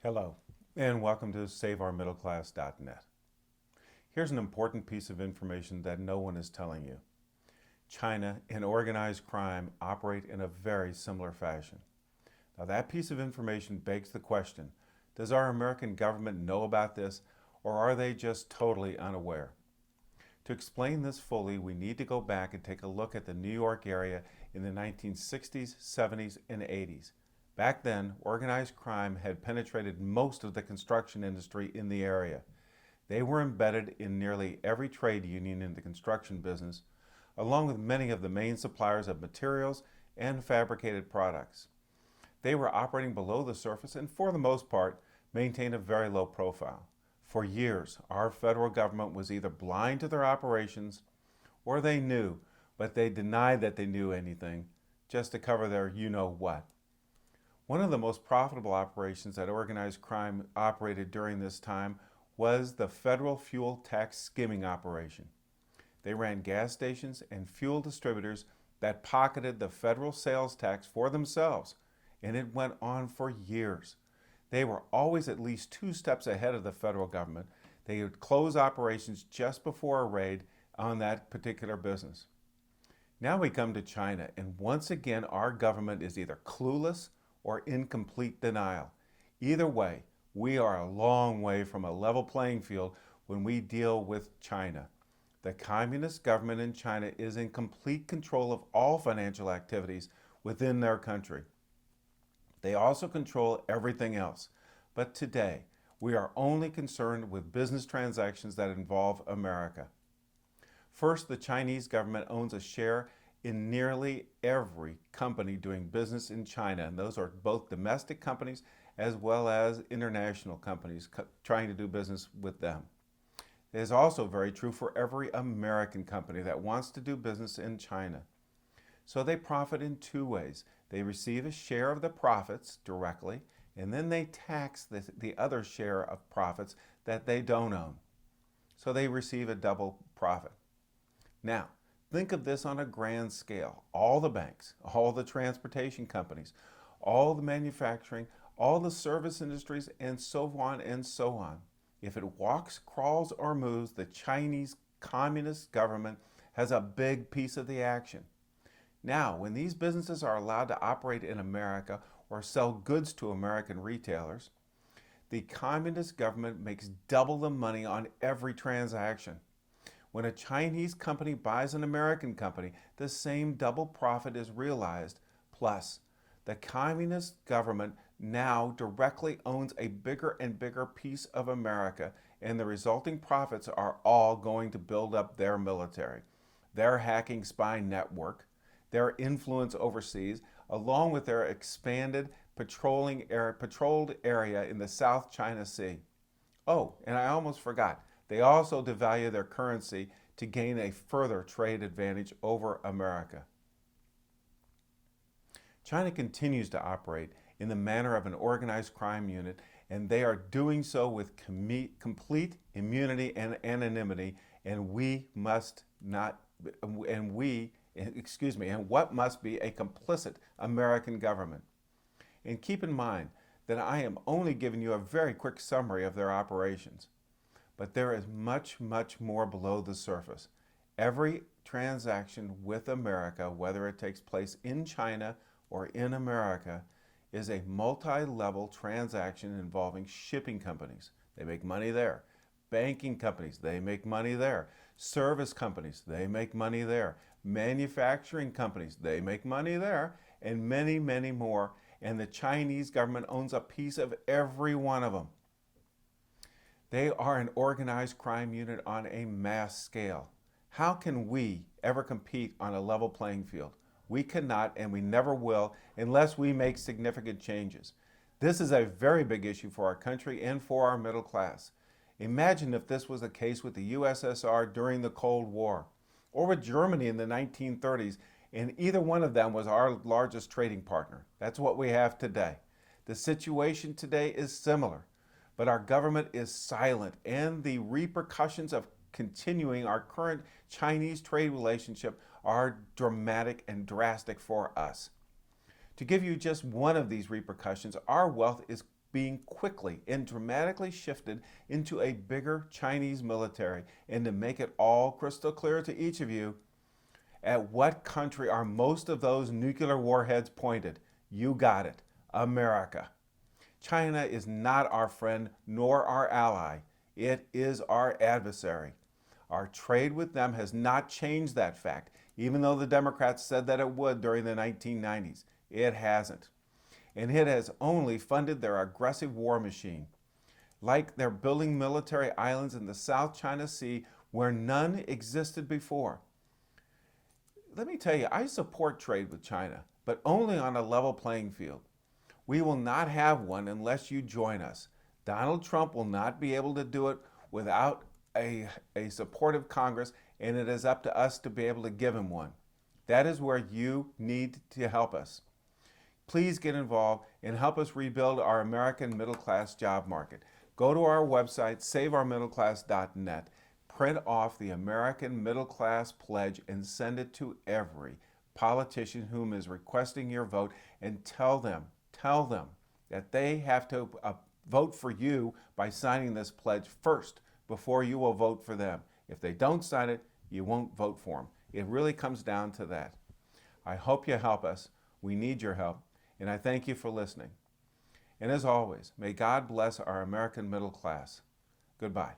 Hello, and welcome to saveourmiddleclass.net. Here's an important piece of information that no one is telling you. China and organized crime operate in a very similar fashion. Now, that piece of information begs the question, does our American government know about this, or are they just totally unaware? To explain this fully, we need to go back and take a look at the New York area in the 1960s, 70s, and 80s. Back then, organized crime had penetrated most of the construction industry in the area. They were embedded in nearly every trade union in the construction business, along with many of the main suppliers of materials and fabricated products. They were operating below the surface and, for the most part, maintained a very low profile. For years, our federal government was either blind to their operations or they knew, but they denied that they knew anything just to cover their you-know-what. One of the most profitable operations that organized crime operated during this time was the federal fuel tax skimming operation. They ran gas stations and fuel distributors that pocketed the federal sales tax for themselves, and it went on for years. They were always at least 2 steps ahead of the federal government. They would close operations just before a raid on that particular business. Now we come to China, and once again our government is either clueless or in complete denial. Either way, we are a long way from a level playing field when we deal with China. The communist government in China is in complete control of all financial activities within their country. They also control everything else. But today, we are only concerned with business transactions that involve America. First, the Chinese government owns a share in nearly every company doing business in China, and those are both domestic companies as well as international companies trying to do business with them. It is also very true for every American company that wants to do business in China. So they profit in 2 ways. They receive a share of the profits directly, and then they tax the other share of profits that they don't own. So they receive a double profit. Now, think of this on a grand scale. All the banks, all the transportation companies, all the manufacturing, all the service industries, and so on and so on. If it walks, crawls, or moves, the Chinese Communist government has a big piece of the action. Now, when these businesses are allowed to operate in America or sell goods to American retailers, the Communist government makes double the money on every transaction. When a Chinese company buys an American company, the same double profit is realized. Plus, the Communist government now directly owns a bigger and bigger piece of America, and the resulting profits are all going to build up their military, their hacking spy network, their influence overseas, along with their expanded patrolled area in the South China Sea. Oh, and I almost forgot. They also devalue their currency to gain a further trade advantage over America. China continues to operate in the manner of an organized crime unit, and they are doing so with complete immunity and anonymity, and what must be a complicit American government. And keep in mind that I am only giving you a very quick summary of their operations. But there is much, much more below the surface. Every transaction with America, whether it takes place in China or in America, is a multi-level transaction involving shipping companies. They make money there. Banking companies, they make money there. Service companies, they make money there. Manufacturing companies, they make money there. And many, many more. And the Chinese government owns a piece of every one of them. They are an organized crime unit on a mass scale. How can we ever compete on a level playing field? We cannot, and we never will, unless we make significant changes. This is a very big issue for our country and for our middle class. Imagine if this was the case with the USSR during the Cold War, or with Germany in the 1930s, and either one of them was our largest trading partner. That's what we have today. The situation today is similar. But our government is silent, and the repercussions of continuing our current Chinese trade relationship are dramatic and drastic for us. To give you just one of these repercussions, our wealth is being quickly and dramatically shifted into a bigger Chinese military. And to make it all crystal clear to each of you, at what country are most of those nuclear warheads pointed? You got it, America. China is not our friend nor our ally. It is our adversary. Our trade with them has not changed that fact, even though the Democrats said that it would during the 1990s. It hasn't. And it has only funded their aggressive war machine. Like they're building military islands in the South China Sea where none existed before. Let me tell you, I support trade with China, but only on a level playing field. We will not have one unless you join us. Donald Trump will not be able to do it without a supportive Congress, and it is up to us to be able to give him one. That is where you need to help us. Please get involved and help us rebuild our American middle class job market. Go to our website, saveourmiddleclass.net, print off the American Middle Class Pledge and send it to every politician whom is requesting your vote, and tell them that they have to vote for you by signing this pledge first before you will vote for them. If they don't sign it, you won't vote for them. It really comes down to that. I hope you help us. We need your help, and I thank you for listening. And as always, may God bless our American middle class. Goodbye.